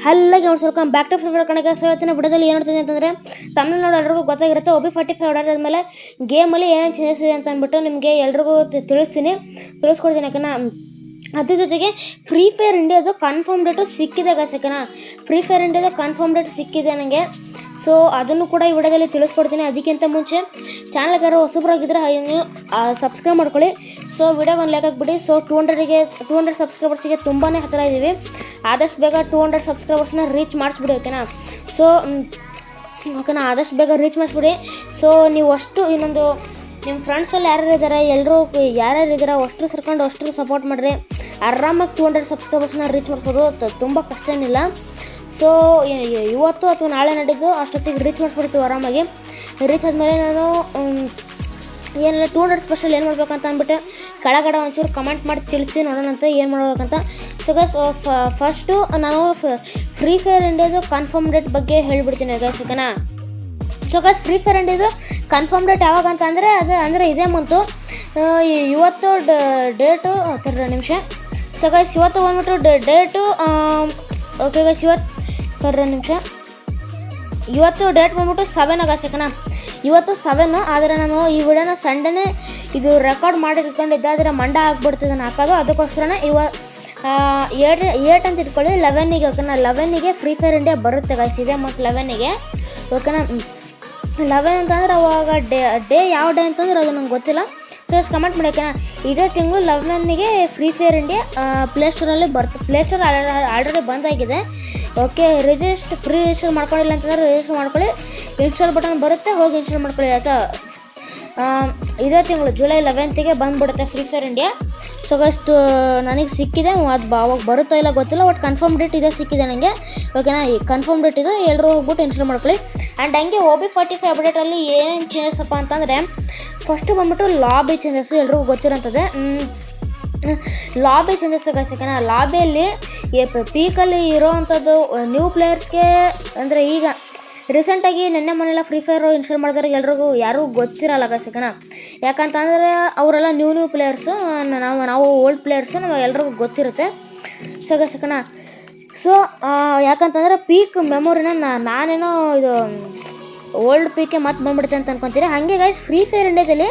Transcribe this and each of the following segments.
ಹಲ್ಲ games welcome back to free fire ಕಣಕ್ಕೆ. So ಇವತ್ತಿನ ವಿಡಿಯೋದಲ್ಲಿ ಏನು ನೋಡ್ತೀನಿ ಅಂತಂದರೆ ತಮಿಳ್ನಾಡು ಎಲ್ಲರಿಗೂ ಗೊತ್ತಾಗಿರುತ್ತೆ. OB45 ಹೊಡೆದಾದ್ಮೇಲೆ ಗೇಮಲ್ಲಿ ಏನೇನು ಚೇಂಜಸ್ ಇದೆ ಅಂತ ಅಂದ್ಬಿಟ್ಟು ನಿಮಗೆ ಎಲ್ರಿಗೂ ತಿಳಿಸ್ಕೊಡ್ತೀನಿ ಯಾಕಂದ್ರೆ ಅದ್ರ ಜೊತೆಗೆ ಫ್ರೀ ಫೈರ್ ಇಂಡಿಯಾದು ಕನ್ಫರ್ಮ್ ಡೇಟು ಸಿಕ್ಕಿದೆ ಯಾಕಂದ್ರೆ ಫ್ರೀ ಫೈರ್ ಇಂಡಿಯಾದು ಕನ್ಫರ್ಮ್ ಡೇಟ್ ಸಿಕ್ಕಿದೆ ನನಗೆ. ಸೊ ಅದನ್ನು ಕೂಡ ಈ ವಿಡಿಯೋದಲ್ಲಿ ತಿಳಿಸ್ಕೊಡ್ತೀನಿ. ಅದಕ್ಕಿಂತ ಮುಂಚೆ ಚಾನಲ್ಗಾರು ಹೊಸಬರಾಗಿದ್ದರೆ ನೀವು ಸಬ್ಸ್ಕ್ರೈಬ್ ಮಾಡ್ಕೊಳ್ಳಿ. ಸೊ ವಿಡಿಯೋಗೆ ಒಂದು ಲೈಕ್ ಹಾಕ್ಬಿಡಿ. ಸೊ 200 ಸಬ್ಸ್ಕ್ರೈಬರ್ಸಿಗೆ ತುಂಬಾ ಹತ್ತಿರ ಇದ್ದೀವಿ. ಆದಷ್ಟು ಬೇಗ 200 ಸಬ್ಸ್ಕ್ರೈಬರ್ಸ್ನ ರೀಚ್ ಮಾಡಿಸ್ಬಿಡಿ ಓಕೆನಾ. ಸೊ ಓಕೆನಾ, ಆದಷ್ಟು ಬೇಗ ರೀಚ್ ಮಾಡಿಸ್ಬಿಡಿ. ಸೊ ನೀವು ಅಷ್ಟು ಇನ್ನೊಂದು ನಿಮ್ಮ ಫ್ರೆಂಡ್ಸಲ್ಲಿ ಯಾರ್ಯಾರು ಇದ್ದಾರೆ ಯಾರ್ಯಾರು ಇದ್ದಾರೆ ಅಷ್ಟು ಸೇರ್ಕೊಂಡು ಅಷ್ಟು ಸಪೋರ್ಟ್ ಮಾಡಿರಿ. ಆರಾಮಾಗಿ 200 ಸಬ್ಸ್ಕ್ರೈಬರ್ಸ್ನ ರೀಚ್ ಮಾಡ್ಬೋದು, ತುಂಬ ಕಷ್ಟ ಏನಿಲ್ಲ. ಸೊ ಇವತ್ತು ಅಥವಾ ನಾಳೆ ನಡೆದು ಅಷ್ಟೊತ್ತಿಗೆ ರೀಚ್ ಮಾಡಿಸ್ಬಿಡ್ತೀವಿ ಆರಾಮಾಗಿ. ರೀಚ್ ಆದಮೇಲೆ ನಾನು ಏನೆಲ್ಲ 200 ಸ್ಪೆಷಲ್ ಏನು ಮಾಡ್ಬೇಕಂತ ಅಂದ್ಬಿಟ್ಟು ಕೆಳಗಡೆ ಒಂಚೂರು ಕಮೆಂಟ್ ಮಾಡಿ ತಿಳಿಸಿ ನೋಡೋಣಂತ ಏನು ಮಾಡ್ಬೇಕಂತ. ಸೊ ಗೈಸ್ ಫಸ್ಟು ನಾನು ಫ್ರೀ ಫೈರ್ ಇಂಡಿಯಾದು ಕನ್ಫರ್ಮ್ ಡೇಟ್ ಬಗ್ಗೆ ಹೇಳ್ಬಿಡ್ತೀನಿ ಗೈಸ್ ಓಕೆನಾ. ಸೊ ಗೈಸ್ ಫ್ರೀ ಫೈರ್ ಇಂಡಿಯಾದು ಕನ್ಫರ್ಮ್ ಡೇಟ್ ಯಾವಾಗ ಅಂತ ಅಂದರೆ ಇದೇ ಮಂತು. ಇವತ್ತು ಡೇಟು 2 ನಿಮಿಷ. ಸೊ ಗೈಸ್ ಇವತ್ತು ಬಂದ್ಬಿಟ್ಟು ಡೇಟು ಓಕೆ ಗೈಸ್ ಇವತ್ತು 2 ನಿಮಿಷ. ಇವತ್ತು ಡೇಟ್ ಬಂದ್ಬಿಟ್ಟು 7 ಆಗಸ್ಟ್ ಓಕೆನಾ. ಇವತ್ತು 7, ಆದರೆ ನಾನು ಈ ವಿಡಿಯೋನ ಸಂಡೇನೇ ಇದು ರೆಕಾರ್ಡ್ ಮಾಡಿ ಇಟ್ಕೊಂಡಿದ್ದೆ, ಆದರೆ ಮಂಡ ಆಗ್ಬಿಡ್ತಿದೆ ನಾನು ಹಾಕೋದು. ಅದಕ್ಕೋಸ್ಕರನೇ 8 ಅಂತ ಇಟ್ಕೊಳ್ಳಿ. 11ಗೆ ಓಕೆನಾ, 11ಗೆ ಫ್ರೀ ಫೈರ್ ಇಂಡಿಯಾ ಬರುತ್ತೆ ಗೈಸ್ ಇದೆ ಮತ್ತು 11ಗೆ ಓಕೆನಾ. 11 ಅಂತಂದ್ರೆ ಅವಾಗ ಡೇ ಯಾವ ಡೇ ಅಂತಂದ್ರೆ ಅದು ನಂಗೆ ಗೊತ್ತಿಲ್ಲ. ಸೊ ಕಮೆಂಟ್ ಮಾಡಿ ಓಕೆನಾ. ಇದೇ ತಿಂಗಳು 11ಗೆ ಫ್ರೀ ಫೈರ್ ಇಂಡಿಯಾ ಪ್ಲೇಸ್ಟೋರಲ್ಲಿ ಬರುತ್ತೆ. ಪ್ಲೇಸ್ಟೋರ್ ಆಲ್ರೆಡಿ ಬಂದಾಗಿದೆ. ಓಕೆ, ಫ್ರೀ ರಿಜಿಸ್ಟರ್ ಮಾಡ್ಕೊಂಡಿಲ್ಲ ಅಂತಂದರೆ ರಿಜಿಸ್ಟರ್ ಮಾಡ್ಕೊಳ್ಳಿ. ಇನ್ಸ್ಟಾಲ್ ಬಟನ್ ಬರುತ್ತೆ, ಹೋಗಿ ಇನ್ಸ್ಟಾಲ್ ಮಾಡ್ಕೊಳ್ಳಿ ಆಯಿತಾ. ಇದೇ ತಿಂಗಳು ಜುಲೈ 11ಗೆ ಬಂದುಬಿಡುತ್ತೆ free fire India. So gust ನನಗೆ ಸಿಕ್ಕಿದೆ, ಅದು ಅವಾಗ ಬರುತ್ತೋ ಇಲ್ಲ ಗೊತ್ತಿಲ್ಲ, ಬಟ್ ಕನ್ಫರ್ಮ್ ಡೇಟ್ ಇದೆ ಸಿಕ್ಕಿದೆ ನನಗೆ ಓಕೆನಾ. ಈ ಕನ್ಫರ್ಮ್ ಡೇಟ್ ಇದೆ, ಎಲ್ಲರೂ ಹೋಗ್ಬಿಟ್ಟು ಇನ್ಸ್ಟಾಲ್ ಮಾಡ್ಕೊಳ್ಳಿ. ಆ್ಯಂಡ್ ಹಂಗೆ OB45 ಅಪ್ಡೇಟಲ್ಲಿ ಏನೇನು ಚೇಂಜಸ್ ಅಪ್ಪ ಅಂತಂದರೆ ಫಸ್ಟು ಬಂದ್ಬಿಟ್ಟು ಲಾಬಿ ಚೇಂಜಸ್ಸು ಎಲ್ರಿಗೂ ಗೊತ್ತಿರೋಂಥದ್ದೇ. ಲಾಬಿ ಚೇಂಜಸ್ ಓಕೆನಾ. ಲಾಬಿಯಲ್ಲಿ ಪೀಕಲ್ಲಿ ಇರೋವಂಥದ್ದು ನ್ಯೂ ಪ್ಲೇಯರ್ಸ್ಗೆ ಅಂದರೆ ಈಗ ರೀಸೆಂಟಾಗಿ ನೆನ್ನೆ ಮನೆಲ್ಲ ಫ್ರೀ ಫೈರ್ ಇನ್ಸ್ಟಾಲ್ ಮಾಡಿದವ್ರಿಗೆ ಯಾರಿಗೂ ಗೊತ್ತಿರಲ್ಲ ಓಕೆನಾ. ಯಾಕಂತಂದರೆ ಅವರೆಲ್ಲ ನ್ಯೂ ಪ್ಲೇಯರ್ಸು, ನಾವು ಓಲ್ಡ್ ಪ್ಲೇಯರ್ಸು, ನಾವು ಎಲ್ರಿಗೂ ಗೊತ್ತಿರುತ್ತೆ ಓಕೆನಾ. ಸೊ ಯಾಕಂತಂದರೆ ಪೀಕ್ ಮೆಮೊರಿನ ನಾನೇನೋ ಇದು ಓಲ್ಡ್ ಪೀಕೆ ಮತ್ತೆ ಬಂದ್ಬಿಡುತ್ತೆ ಅಂತ ಅನ್ಕೊತೀರಿ. ಹಾಗೆ ಗೈಸ್ ಫ್ರೀ ಫೈರ್ ಇಂಡಿಯಾದಲ್ಲಿ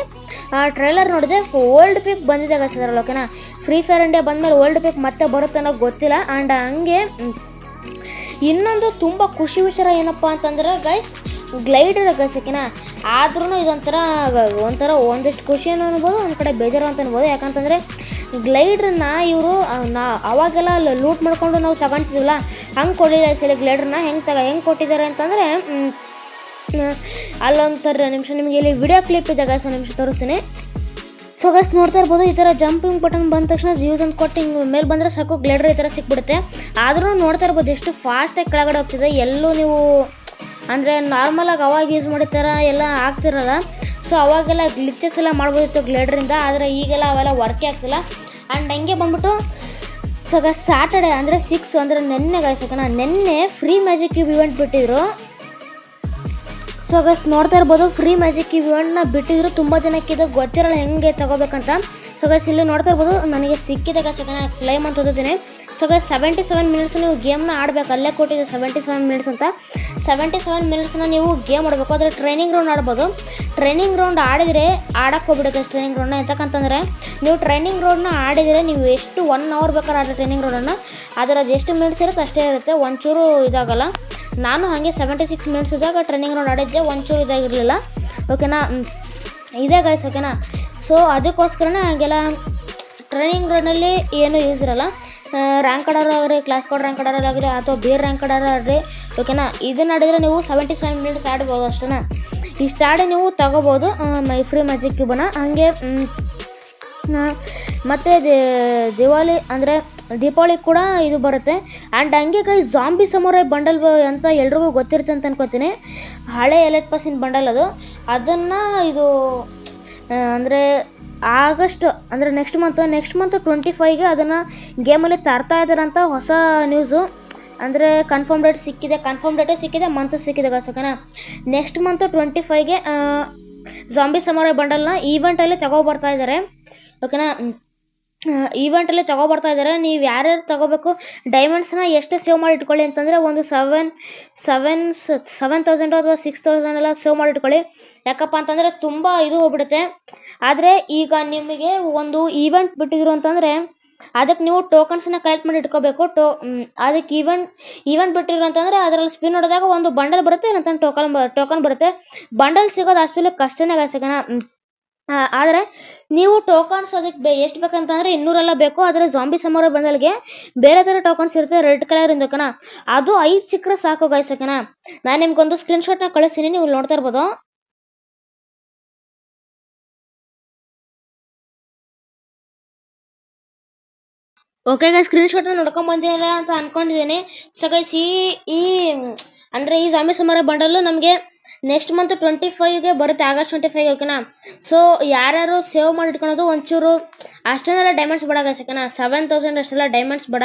ಟ್ರೈಲರ್ ನೋಡಿದೆ, ಓಲ್ಡ್ ಪೀಕ್ ಬಂದಿದೆ ಗೈಸ್ ಅದರಲ್ಲಿ ಓಕೆನಾ. ಫ್ರೀ ಫೈರ್ ಇಂಡಿಯಾ ಬಂದಮೇಲೆ ಓಲ್ಡ್ ಪೀಕ್ ಮತ್ತೆ ಬರುತ್ತೆ ಅನ್ನೋದು ಗೊತ್ತಿಲ್ಲ. ಆ್ಯಂಡ್ ಹಂಗೆ ಇನ್ನೊಂದು ತುಂಬ ಖುಷಿ ವಿಚಾರ ಏನಪ್ಪ ಅಂತಂದ್ರೆ ಗೈಸ್ ಗ್ಲೈಡರ್ ಗೈಸ್ ಓಕೆನಾ. ಆದ್ರೂ ಇದೊಂಥರ ಒಂದಿಷ್ಟು ಖುಷಿ ಅನ್ಬೋದು, ಒಂದು ಕಡೆ ಬೇಜಾರು ಅಂತ ಅನ್ಬೋದು. ಯಾಕಂತಂದರೆ ಗ್ಲೈಡ್ರನ್ನ ಇವರು ಅವಾಗೆಲ್ಲ ಲೂಟ್ ಮಾಡ್ಕೊಂಡು ನಾವು ತಗೊತಿದ್ವಲ್ಲ, ಹಂಗೆ ಕೊಟ್ಟಿದ್ದಾರೆ ಸರಿ ಗ್ಲೈಡ್ರನ್ನ ಹೆಂಗೆ ಕೊಟ್ಟಿದ್ದಾರೆ ಅಂತಂದರೆ ಅಲ್ಲೊಂಥರ ನಿಮಿಷ ನಿಮಗೆ ಇಲ್ಲಿ ವಿಡಿಯೋ ಕ್ಲಿಪ್ ಇದೆ ಗೈಸ್, ಒಂದು ನಿಮಿಷ ತೋರಿಸ್ತೀನಿ. ಸೊ ಗೈಸ್ ನೋಡ್ತಾ ಇರ್ಬೋದು, ಈ ಥರ ಜಂಪಿಂಗ್ ಬಟನ್ ಬಂದ ತಕ್ಷಣ ಯೂಸ್ ಅಂತ ಕೊಟ್ಟು ಹಿಂಗೆ ಮೇಲೆ ಬಂದರೆ ಸಾಕು ಗ್ಲೈಡರ್ ಈ ಥರ ಸಿಕ್ಬಿಡುತ್ತೆ. ಆದರೂ ನೋಡ್ತಾ ಇರ್ಬೋದು ಎಷ್ಟು ಫಾಸ್ಟಾಗಿ ಕೆಳಗಡೆ ಹೋಗ್ತಿದೆ. ಎಲ್ಲೂ ನೀವು ಅಂದರೆ ನಾರ್ಮಲಾಗಿ ಅವಾಗ ಯೂಸ್ ಮಾಡಿದ ಎಲ್ಲ ಆಗ್ತಿರಲ್ಲ. ಸೊ ಅವಾಗೆಲ್ಲ ಗ್ಲಿಚಸ್ ಎಲ್ಲ ಮಾಡ್ಬೋದಿತ್ತು ಗ್ಲೈಡರಿಂದ, ಆದರೆ ಈಗೆಲ್ಲ ಅವೆಲ್ಲ ವರ್ಕೇ ಆಗ್ತಿಲ್ಲ. ಆ್ಯಂಡ್ ಹಂಗೆ ಬಂದ್ಬಿಟ್ಟು ಸೊ ಗೈಸ್ ಸ್ಯಾಟರ್ಡೆ ಅಂದರೆ 6 ಅಂದರೆ ನೆನ್ನೆ ಗೈಸ್ ಓಕೆನಾ, ನೆನ್ನೆ ಫ್ರೀ ಮ್ಯಾಜಿಕ್ ಕ್ಯೂಬ್ ಇವೆಂಟ್ ಬಿಟ್ಟಿದ್ರು. ಸೊ ಗೈಸ್ ನೋಡ್ತಾ ಇರ್ಬೋದು, ಫ್ರೀ ಮ್ಯಾಜಿಕ್ ಇವೆಂಟ್ನ ಬಿಟ್ಟಿದ್ರು. ತುಂಬ ಜನಕ್ಕೆ ಇದು ಗೊತ್ತಿರಲ್ಲ ಹೆಂಗೆ ತಗೋಬೇಕಂತ. ಸೊ ಗೈಸ್ ಇಲ್ಲಿ ನೋಡ್ತಾ ಇರ್ಬೋದು, ನನಗೆ ಸಿಕ್ಕಿದೆ ಗೈಸ್ ಓಕೆನಾ, ಕ್ಲೈಮ್ ಅಂತ ಓದಿದ್ದೀನಿ. ಸೊ ಗೈಸ್ 77 ಮಿನಿಟ್ಸ್ ನೀವು ಗೇಮ್ನ ಆಡಬೇಕು, ಅಲ್ಲೇ ಕೊಟ್ಟಿದೆ 77 ಮಿನಿಟ್ಸ್ ಅಂತ. 77 ಮಿನಿಟ್ಸ್ನ ನೀವು ಗೇಮ್ ಆಡಬೇಕು. ಆದರೆ ಟ್ರೈನಿಂಗ್ ರೌಂಡ್ ಆಡ್ಬೋದು. ಟ್ರೈನಿಂಗ್ ರೌಂಡ್ ಆಡಿದರೆ ಆಡಕ್ಕೆ ಹೋಗ್ಬಿಡುತ್ತೆ ಟ್ರೈನಿಂಗ್ ರೌಂಡ್ನ. ಎಂತಕ್ಕಂತಂದರೆ ನೀವು ಟ್ರೈನಿಂಗ್ ರೌಂಡ್ನ ಆಡಿದರೆ ನೀವು ಎಷ್ಟು 1 ಅವರ್ ಬೇಕಾದ್ರೆ ಆಡಿದ್ರೆ ಟ್ರೈನಿಂಗ್ ರೌಂಡನ್ನು, ಆದರೆ ಅದು ಎಷ್ಟು ಮಿನಿಟ್ಸ್ ಇರುತ್ತೆ ಅಷ್ಟೇ ಇರುತ್ತೆ, ಒಂಚೂರು ಇದಾಗಲ್ಲ. ನಾನು ಹಾಗೆ 76 ಮಿನಿಟ್ಸ್ ಇದ್ದಾಗ ಟ್ರೈನಿಂಗ್ ರೌಂಡ್ ಆಡಿದ್ದೆ, ಒಂಚೂರು ಇದಾಗಿರಲಿಲ್ಲ ಓಕೆನಾ. ಇದೇ ಗೈಸ್ ಓಕೆನಾ. ಸೊ ಅದಕ್ಕೋಸ್ಕರನೇ ಹಾಗೆಲ್ಲ ಟ್ರೈನಿಂಗ್ ರೌಂಡಲ್ಲಿ ಏನೂ ಯೂಸ್ ಇರಲ್ಲ. ರ್ಯಾಂಕ್ ಆಡೋರು ಆಗಲಿ, ಕ್ಲಾಸ್ ಕೋಡ್ ರ್ಯಾಂಕ್ ಆಡೋರು ಆಗಲಿ, ಅಥವಾ ಬೇರೆ ರ್ಯಾಂಕ್ ಆಡೋರು ಆಗಲಿ ಓಕೆನಾ, ಇದನ್ನು ಆಡಿದರೆ ನೀವು 77 ಮಿನಿಟ್ಸ್ ಆಡ್ಬೋದು ಅಷ್ಟೇ. ಇಷ್ಟು ಆಡಿ ನೀವು ತಗೋಬೋದು ಫ್ರೀ ಮ್ಯಾಜಿಕ್ ಕ್ಯೂಬನ್ನು. ಹಾಗೆ ಮತ್ತು ದೀಪಾವಳಿ ಕೂಡ ಇದು ಬರುತ್ತೆ. ಆ್ಯಂಡ್ ಹಂಗೆ ಕೈ ಜಾಂಬಿ ಸಮುರೈ ಬಂಡಲ್ ಅಂತ ಎಲ್ರಿಗೂ ಗೊತ್ತಿರುತ್ತೆ ಅಂತ ಅನ್ಕೋತೀನಿ. ಹಳೆ ಎಲೈಟ್ ಪಾಸಿನ ಬಂಡಲ್ ಅದನ್ನು ಇದು ಅಂದರೆ ಆಗಸ್ಟ್ ಅಂದರೆ ನೆಕ್ಸ್ಟ್ ಮಂತ್ 25ಗೆ ಅದನ್ನು ಗೇಮಲ್ಲಿ ತರ್ತಾ ಇದ್ದಾರಂತ ಹೊಸ ನ್ಯೂಸು. ಅಂದರೆ ಕನ್ಫರ್ಮ್ ಡೇಟೇ ಸಿಕ್ಕಿದೆ, ಮಂತು ಸಿಕ್ಕಿದೆ ಗೈಸ್ ಓಕೆನಾ. ನೆಕ್ಸ್ಟ್ ಮಂತ್ 25ಗೆ ಜಾಂಬಿ ಸಮುರೈ ಬಂಡಲ್ನ ಈವೆಂಟಲ್ಲಿ ಬರ್ತಾ ಇದ್ದಾರೆ ಓಕೆನಾ. ಈವೆಂಟ್ ಅಲ್ಲಿ ತಗೊಬರ್ತಾ ಇದ್ದಾರೆ. ನೀವು ಯಾರ್ಯಾರು ತಗೋಬೇಕು ಡೈಮಂಡ್ಸ್ನ ಎಷ್ಟು ಸೇವ್ ಮಾಡಿ ಇಟ್ಕೊಳ್ಳಿ ಅಂತಂದ್ರೆ ಒಂದು 7,000 ಅಥವಾ 6,000 ಎಲ್ಲ ಸೇವ್ ಮಾಡಿ ಇಟ್ಕೊಳ್ಳಿ. ಯಾಕಪ್ಪ ಅಂತಂದ್ರೆ ತುಂಬಾ ಇದು ಹೋಗ್ಬಿಡುತ್ತೆ. ಆದ್ರೆ ಈಗ ನಿಮಗೆ ಒಂದು ಈವೆಂಟ್ ಬಿಟ್ಟಿದ್ರು ಅಂತಂದ್ರೆ ಅದಕ್ಕೆ ನೀವು ಟೋಕನ್ಸ್ನ ಕಲೆಕ್ಟ್ ಮಾಡಿ ಇಟ್ಕೋಬೇಕು. ಅದಕ್ಕೆ ಈವೆಂಟ್ ಬಿಟ್ಟಿದ್ರು ಅಂತಂದ್ರೆ ಅದರಲ್ಲಿ ಸ್ಪಿನ್ ಹೊಡೆದಾಗ ಒಂದು ಬಂಡಲ್ ಬರುತ್ತೆ, ಇಲ್ಲ ಟೋಕನ್ ಬರುತ್ತೆ. ಬಂಡಲ್ ಸಿಗೋದು ಅಷ್ಟೊಂದು ಕಷ್ಟನೇ ಗಾಯ್ಸಕನ. ಆದರೆ ನೀವು ಟೋಕನ್ಸ್ ಅದಕ್ಕೆ ಎಷ್ಟು ಬೇಕಂತಂದ್ರೆ 200 ಎಲ್ಲ ಬೇಕು. ಆದರೆ ಜಾಂಬಿ ಸಮರ ಬಂದಲ್ಗೆ ಬೇರೆ ಥರ ಟೋಕನ್ಸ್ ಇರುತ್ತೆ ರೆಡ್ ಕಲರ್ ಇಂದಕನ, ಅದು 5 ಸಿಕ್ಕರೆ ಸಾಕು ಗಾಯ್ಸಕನ. ನಾನು ನಿಮ್ಗೊಂದು ಸ್ಕ್ರೀನ್ಶಾಟ್ನ ಕಳಿಸ್ತೀನಿ, ನೀವು ನೋಡ್ತಾ ಇರ್ಬೋದು. ಓಕೆ ಗೈಸ್, ಸ್ಕ್ರೀನ್ಶಾಟ್ನ ನೋಡ್ಕೊಂಡ್ ಬಂದಿರ ಅಂತ ಅನ್ಕೊಂಡಿದ್ದೀನಿ. ಸೊ ಗೈಸ್ ಈ ಅಂದ್ರೆ ಈ ಜಾಂಬಿ ಸಮರ ಬಂಡಲ್ ನಮಗೆ ನೆಕ್ಸ್ಟ್ ಮಂತ್ 25ಗೆ ಬರುತ್ತೆ, ಆಗಸ್ಟ್ 25 ಓಕೆನಾ. ಸೊ ಯಾರ್ಯಾರು ಸೇವ್ ಮಾಡಿ ಇಟ್ಕೊಳೋದು ಒಂಚೂರು ಅಷ್ಟೆಲ್ಲ ಡೈಮಂಡ್ಸ್ ಬೇಡ ಗೈಸ್ ಓಕೆನಾ. 7,000 ಅಷ್ಟೆಲ್ಲ ಡೈಮಂಡ್ಸ್ ಬೇಡ,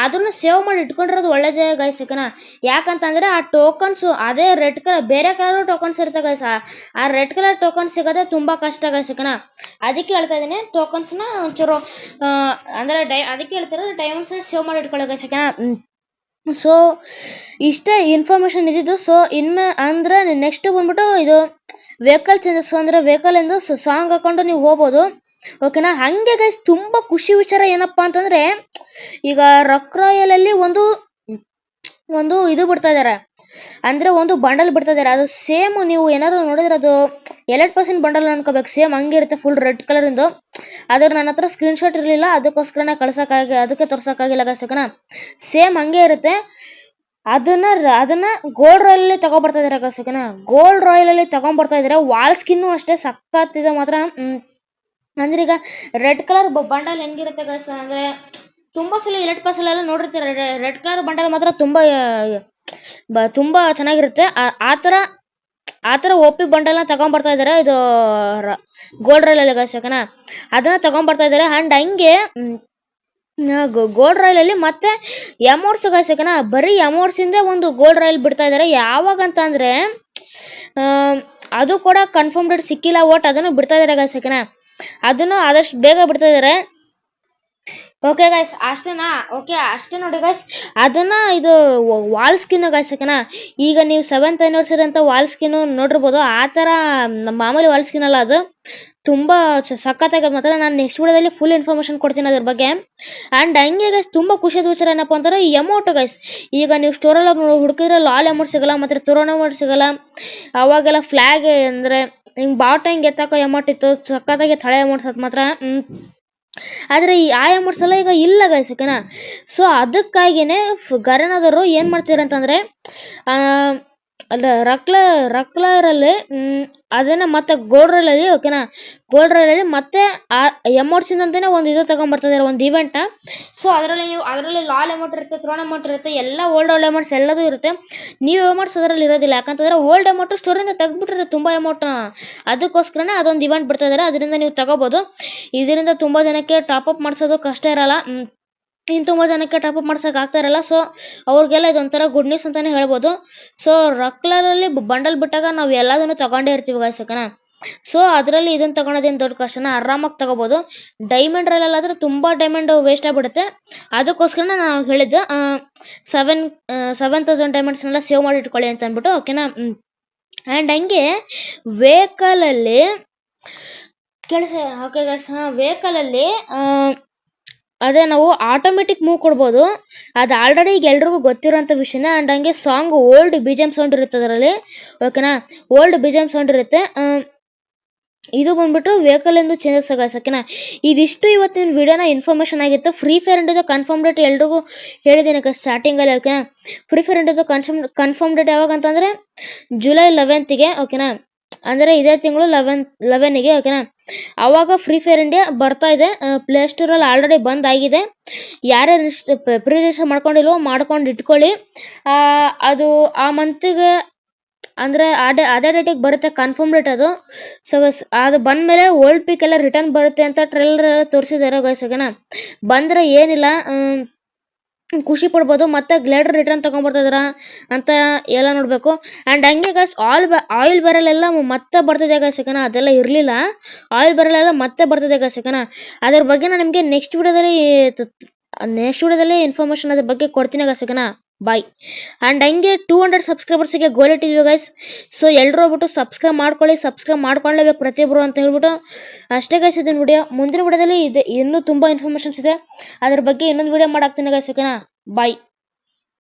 ಅದನ್ನು ಸೇವ್ ಮಾಡಿ ಇಟ್ಕೊಂಡಿರೋದು ಒಳ್ಳೇದೇ ಗೈಸ್ ಓಕೆನಾ. ಯಾಕಂತಂದ್ರೆ ಆ ಟೋಕನ್ಸ್ ಅದೇ ರೆಡ್ ಕಲರ್ ಬೇರೆ ಕಲರ್ ಟೋಕನ್ಸ್ ಇರುತ್ತೆ ಗೈಸ್, ಆ ರೆಡ್ ಕಲರ್ ಟೋಕನ್ಸ್ ಸಿಗೋದೇ ತುಂಬಾ ಕಷ್ಟ ಗೈಸ್ ಓಕೆನಾ. ಅದಕ್ಕೆ ಹೇಳ್ತಾ ಇದೀನಿ ಟೋಕನ್ಸ್ನ ಒಂಚೂರು ಅಂದ್ರೆ ಅದಕ್ಕೆ ಹೇಳ್ತಾರೆ ಡೈಮಂಡ್ಸ್ ಸೇವ್ ಮಾಡಿ ಇಟ್ಕೊಳ್ಳೋ ಗೈಸ್ ಓಕೆನಾ. ಸೊ ಇಷ್ಟೇ ಇನ್ಫಾರ್ಮೇಶನ್ ಇದ್ದಿದ್ದು. ಸೊ ಅಂದ್ರೆ ನೆಕ್ಸ್ಟ್ ಬಂದ್ಬಿಟ್ಟು ಇದು ವೆಹಿಕಲ್ ಚೇಂಜಸ್, ಅಂದ್ರೆ ವೆಹಿಕಲ್ ಎಂದು ಸಾಂಗ್ ಹಾಕೊಂಡು ನೀವು ಹೋಗ್ಬೋದು ಓಕೆನಾ. ಹಂಗೆ ಗೈಸ್ ತುಂಬಾ ಖುಷಿ ವಿಚಾರ ಏನಪ್ಪಾ ಅಂತಂದ್ರೆ ಈಗ ರಕ್ ರಾಯಲ್ ಅಲ್ಲಿ ಒಂದು ಇದು ಬಿಡ್ತಾ ಇದಾರೆ, ಅಂದ್ರೆ ಒಂದು ಬಂಡಲ್ ಬಿಡ್ತಾ ಇದಾರೆ. ಅದು ಸೇಮ್ ನೀವು ಏನಾದ್ರು ನೋಡಿದ್ರೆ ಅದು 8% ಬಂಡಲ್ ಅನ್ಕೋಬೇಕು, ಸೇಮ್ ಹಂಗೆ ಇರುತ್ತೆ ಫುಲ್ ರೆಡ್ ಕಲರ್ ಇಂದು. ಅದ್ರ ನನ್ನ ಹತ್ರ ಸ್ಕ್ರೀನ್ ಶಾಟ್ ಇರಲಿಲ್ಲ, ಅದಕ್ಕೋಸ್ಕರನೇ ಅದಕ್ಕೆ ತೋರ್ಸಕ್ಕಾಗಿಲ್ಲ ಗೈಸ್ ಓಕೆನಾ. ಸೇಮ್ ಹಂಗೆ ಇರುತ್ತೆ. ಅದನ್ನ ಗೋಲ್ಡ್ ರಾಯಲ್ ಅಲ್ಲಿ ತಗೊಂಡ್ಬರ್ತಾ ಇದಾರೆ ಗೈಸ್ ಓಕೆನಾ. ಗೋಲ್ಡ್ ರಾಯಲ್ ಅಲ್ಲಿ ತಗೊಂಡ್ಬರ್ತಾ ಇದಾರೆ. ವಾಲ್ ಸ್ಕಿನ್ ಅಷ್ಟೇ ಸಕ್ಕತ್ತಿದೆ ಮಾತ್ರ. ಅಂದ್ರೆ ಈಗ ರೆಡ್ ಕಲರ್ ಬಂಡಲ್ ಹೆಂಗಿರುತ್ತೆ ಗೈಸ್ ಅಂದ್ರೆ ತುಂಬಾ ಸಲ ಎಲೆಟ್ ಪಾಸಲ್ ಎಲ್ಲ ನೋಡಿರ್ತೀರ, ರೆಡ್ ಕಲರ್ ಬಂಡಲ್ ಮಾತ್ರ ತುಂಬಾ ಚೆನ್ನಾಗಿರುತ್ತೆ. ಆತರ OP ಬಂಡಲ್ನ ತಗೊಂಡ್ಬರ್ತಾ ಇದಾರೆ ಇದು ಗೋಲ್ಡ್ ರಾಯಲ್ ಅಲ್ಲಿ ಗೈಸ್ ಓಕೆನಾ. ಅದನ್ನ ತಗೊಂಡ್ಬರ್ತಾ ಇದಾರೆ. ಅಂಡ್ ಹಂಗೆ ಗೋಲ್ಡ್ ರಾಯಲ್ ಅಲ್ಲಿ ಮತ್ತೆ ಎಮೋಟ್ಸ್ ಗೈಸ್ ಓಕೆನಾ. ಬರೀ ಎಮೋಟ್ಸ್ ಇಂದ ಒಂದು ಗೋಲ್ಡ್ ರಾಯಲ್ ಬಿಡ್ತಾ ಇದಾರೆ. ಯಾವಾಗ ಅಂತ ಅಂದ್ರೆ ಅದು ಕೂಡ ಕನ್ಫರ್ಮ್ ಡೇಟ್ ಸಿಕ್ಕಿಲ್ಲ ಒಟ್ ಅದನ್ನು ಬಿಡ್ತಾ ಇದಾರೆ ಗೈಸ್ ಓಕೆನಾ. ಅದನ್ನು ಆದಷ್ಟು ಬೇಗ ಬಿಡ್ತಾ ಇದಾರೆ. ಓಕೆ ಗೈಸ್ ಅಷ್ಟೇನಾ? ಓಕೆ ಅಷ್ಟೇ ನೋಡಿ ಗೈಸ್. ಅದನ್ನ ಇದು ವಾಲ್ ಸ್ಕಿನ್ ಗೈಸ್ ಓಕೆನಾ. ಈಗ ನೀವು 7th anniversary ಅಂತ ವಾಲ್ ಸ್ಕಿನ್ ನೋಡಿರ್ಬೋದು. ಆ ತರ ಮಾಮೂಲಿ ವಾಲ್ ಸ್ಕಿನ್ ಅಲ್ಲ, ಅದು ತುಂಬಾ ಸಖತ್ತಾಗಿ ಮಾತ್ರ. ನಾನು ನೆಕ್ಸ್ಟ್ ವಿಡಿಯೋದಲ್ಲಿ ಫುಲ್ ಇನ್ಫಾರ್ಮೇಶನ್ ಕೊಡ್ತೀನಿ ಅದ್ರ ಬಗ್ಗೆ. ಅಂಡ್ ಹಂಗೆ ಗೈಸ್ ತುಂಬಾ ಖುಷಿಯಾದ ವಿಚಾರ ಏನಪ್ಪಾ ಅಂತಂದ್ರೆ ಈ ಎಮೌಂಟ್ ಗೈಸ್. ಈಗ ನೀವು ಸ್ಟೋರಲ್ಲಿ ಹುಡುಕಿದ್ರೆ ಲಾಲ್ ಎಮೌಂಟ್ ಸಿಗಲ್ಲ, ಮತ್ತೆ ತುರೋನ್ ಎಮೌಂಟ್ ಸಿಗಲ್ಲ. ಅವಾಗೆಲ್ಲ ಫ್ಲಾಗ್ ಅಂದ್ರೆ ಹಿಂಗ್ ಬಾವುಟ ಹಿಂಗ್ ಎತ್ತಾಕೋ ಎಮೌಂಟ್ ಇತ್ತು, ಸಖತ್ತಾಗಿ ಥಳೆ ಎಮೌಂಟ್ಸ್ ಅದು ಮಾತ್ರ. ಆದ್ರೆ ಆ ಎಮೌಂಟ್ಸ್ ಎಲ್ಲ ಈಗ ಇಲ್ಲ ಗೈಸ್ ಓಕೆನಾ. ಸೊ ಅದಕ್ಕಾಗಿನೇ ಗರನದವರು ಏನ್ ಮಾಡ್ತೀರ ಅಂತಂದ್ರೆ ಅಲ್ಲ ರಕ್ಲರ್ ಅಲ್ಲಿ ಅದನ್ನ ಮತ್ತೆ ಗೋಲ್ಡ್ ರಾಯಲ್ ಅಲ್ಲಿ ಓಕೆನಾ. ಗೋಲ್ಡ್ ರಾಯಲ್ ಅಲ್ಲಿ ಮತ್ತೆ ಆ ಎಮೌಂಟ್ಸ್ ಇಂದಂತಾನೆ ಒಂದು ಇದು ತಗೊಂಡ್ಬರ್ತಾ ಇದಾರೆ, ಒಂದು ಇವೆಂಟ್ ನ. ಸೊ ಅದರಲ್ಲಿ ಲಾಲ್ ಎಮೌಂಟ್ ಇರುತ್ತೆ, ಥ್ರೋನ್ ಎಮೌಂಟ್ ಇರುತ್ತೆ, ಎಲ್ಲ ಓಲ್ಡ್ ಎಮೌಂಟ್ಸ್ ಎಲ್ಲದೂ ಇರುತ್ತೆ. ನೀವು ಎಮೌಂಟ್ಸ್ ಅದರಲ್ಲಿ ಇರೋದಿಲ್ಲ, ಯಾಕಂತಂದ್ರೆ ಓಲ್ಡ್ ಎಮೌಂಟ್ ಸ್ಟೋರಿಂದ ತೆಗ್ದ್ಬಿಟ್ರೆ ತುಂಬಾ ಅಮೌಂಟ್. ಅದಕ್ಕೋಸ್ಕರನೇ ಅದೊಂದು ಇವೆಂಟ್ ಬಿಡ್ತಾ ಇದಾರೆ, ಅದರಿಂದ ನೀವು ತಗೋಬಹುದು. ಇದರಿಂದ ತುಂಬಾ ಜನಕ್ಕೆ ಟಾಪ್ ಅಪ್ ಮಾಡ್ಸೋದು ಕಷ್ಟ ಇರಲ್ಲ. ಇನ್ನು ತುಂಬಾ ಜನಕ್ಕೆ ಟಾಪ್ ಅಪ್ ಮಾಡ್ಸಕ್ ಆಗ್ತಾ ಇರಲ್ಲ. ಸೊ ಅವ್ರಿಗೆಲ್ಲ ಇದೊಂಥರ ಗುಡ್ ನ್ಯೂಸ್ ಅಂತಾನೆ ಹೇಳ್ಬೋದು. ಸೊ ರಕ್ಲರ್ ಅಲ್ಲಿ ಬಂಡಲ್ ಬಿಟ್ಟಾಗ ನಾವು ಎಲ್ಲದನ್ನು ತಗೊಂಡೇ ಇರ್ತೀವಿ ಗೈಸ್ ಓಕೆನಾ. ಸೊ ಅದರಲ್ಲಿ ಇದನ್ನ ತಗೊಳೋದೇನು ದೊಡ್ಡ ಕಷ್ಟನ, ಆರಾಮಾಗಿ ತಗೋಬಹುದು. ಡೈಮಂಡ್ ರಾಯಲ್ ಆದ್ರೆ ತುಂಬಾ ಡೈಮಂಡ್ ವೇಸ್ಟ್ ಆಗ್ಬಿಡುತ್ತೆ. ಅದಕ್ಕೋಸ್ಕರ ನಾವು ಹೇಳಿದ್ದು 7,000 ಡೈಮಂಡ್ಸ್ನೆಲ್ಲ ಸೇವ್ ಮಾಡಿ ಇಟ್ಕೊಳ್ಳಿ ಅಂತ ಅಂದ್ಬಿಟ್ಟು ಓಕೆನಾ. ಅಂಡ್ ಹಂಗೆ ವೆಹಿಕಲ್ ಅಲ್ಲಿ ಓಕೆ ಗೈಸ್, ವೆಹಿಕಲ್ ಅಲ್ಲಿ ಅದೇ ನಾವು ಆಟೋಮೆಟಿಕ್ ಮೂವ್ ಕೊಡ್ಬೋದು. ಅದು ಆಲ್ರೆಡಿ ಈಗ ಎಲ್ರಿಗೂ ಗೊತ್ತಿರೋಂಥ ವಿಷಯನ. ಅಂಡ್ ಹಂಗೆ ಸಾಂಗ್ ಓಲ್ಡ್ BGM ಸೌಂಡ್ ಇರುತ್ತೆ ಅದರಲ್ಲಿ ಓಕೆನಾ. ಓಲ್ಡ್ BGM ಸೌಂಡ್ ಇರುತ್ತೆ. ಇದು ಬಂದ್ಬಿಟ್ಟು ವೆಹಿಕಲ್ ಎಂದು ಚೇಂಜಸ್ ಗೈಸ್ ಓಕೆನಾ. ಇದಿಷ್ಟು ಇವತ್ತಿನ ವಿಡಿಯೋನ ಇನ್ಫಾರ್ಮೇಶನ್ ಆಗಿತ್ತು. ಫ್ರೀ ಫೈರ್ ಇಂಡಿಯಾದ ಕನ್ಫರ್ಮ್ ಡೇಟ್ ಎಲ್ರಿಗೂ ಹೇಳಿದ್ದೀನಿ ಸ್ಟಾರ್ಟಿಂಗ್ ಅಲ್ಲಿ ಓಕೆನಾ. ಫ್ರೀ ಫೈರ್ ಇಂಡಿಯಾದ ಕನ್ಫರ್ಮ್ ಡೇಟ್ ಯಾವಾಗ ಅಂತಂದ್ರೆ ಜುಲೈ 11ಗೆ ಓಕೆನಾ. ಅಂದ್ರೆ ಇದೇ ತಿಂಗಳು 11ಗೆ ಓಕೆನಾ. ಅವಾಗ ಫ್ರೀ ಫೈರ್ ಇಂಡಿಯಾ ಬರ್ತಾ ಇದೆ. ಪ್ಲೇ ಸ್ಟೋರ್ ಅಲ್ಲಿ ಆಲ್ರೆಡಿ ಬಂದ್ ಆಗಿದೆ. ಯಾರ್ಯಾರು ಪ್ರೀ ರಿಜಿಸ್ಟರ್ ಮಾಡ್ಕೊಂಡಿಲ್ವೋ ಮಾಡ್ಕೊಂಡು ಇಟ್ಕೊಳ್ಳಿ. ಅದು ಆ ಮಂತ್ಗೆ ಅಂದ್ರೆ ಅದೇ ಡೇಟಿಗೆ ಬರುತ್ತೆ ಕನ್ಫರ್ಮ್ ಡೇಟ್ ಅದು. ಸೊ ಅದು ಬಂದ್ಮೇಲೆ ಓಲ್ಡ್ ಪಿಕ್ ಎಲ್ಲ ರಿಟರ್ನ್ ಬರುತ್ತೆ ಅಂತ ಟ್ರೈಲರ್ ತೋರಿಸಿದಾರೆ ಗೈಸ್ ಓಕೆನಾ. ಬಂದ್ರೆ ಏನಿಲ್ಲ ಖುಷಿ ಪಡ್ಬೋದು. ಮತ್ತು ಗ್ಲೇಡರ್ ರಿಟರ್ನ್ ತೊಗೊಂಬರ್ತಿದಾರ ಅಂತ ಎಲ್ಲ ನೋಡಬೇಕು. ಆ್ಯಂಡ್ ಹಂಗೆ ಗೈಸ್ ಆಯಿಲ್ ಬ್ಯಾರಲ್ ಎಲ್ಲ ಮತ್ತೆ ಬರ್ತಿದೆ ಗೈಸ್, ಯಾಕನ ಅದೆಲ್ಲ ಇರಲಿಲ್ಲ. ಆಯಿಲ್ ಬ್ಯಾರಲ್ ಎಲ್ಲ ಮತ್ತೆ ಬರ್ತಿದೆ ಗೈಸ್, ಯಾಕನ ಅದ್ರ ಬಗ್ಗೆ ನಾನು ನಿಮಗೆ ನೆಕ್ಸ್ಟ್ ವಿಡಿಯೋದಲ್ಲಿ ಇನ್ಫಾರ್ಮೇಷನ್ ಅದ್ರ ಬಗ್ಗೆ ಕೊಡ್ತೀನಿ ಗೈಸ್, ಯಾಕನ ಬಾಯ್. ಆ್ಯಂಡ್ ಹಂಗೆ 200 ಸಬ್ಸ್ಕ್ರೈಬರ್ಸಿಗೆ ಗೋಲ್ ಇಟ್ಟಿದ್ವಿ ಗೈಸ್. ಸೊ ಎಲ್ಲರೂ ಹೋಗ್ಬಿಟ್ಟು ಸಬ್ಸ್ಕ್ರೈಬ್ ಮಾಡ್ಕೊಳ್ಳೇಬೇಕು ಪ್ರತಿಯೊಬ್ಬರು ಅಂತ ಹೇಳ್ಬಿಟ್ಟು ಅಷ್ಟೇ ಗೈಸ್ ಇದನ್ನ ವಿಡಿಯೋ. ಮುಂದಿನ ವಿಡಿಯೋದಲ್ಲಿ ಇದೆ ಇನ್ನೂ ತುಂಬ ಇನ್ಫಾರ್ಮೇಷನ್ಸ್ ಇದೆ, ಅದ್ರ ಬಗ್ಗೆ ಇನ್ನೊಂದು ವಿಡಿಯೋ ಮಾಡಾಕ್ತೀನಿ ಗೈಸ್, ಓಕೆನಾ. ಬಾಯ್.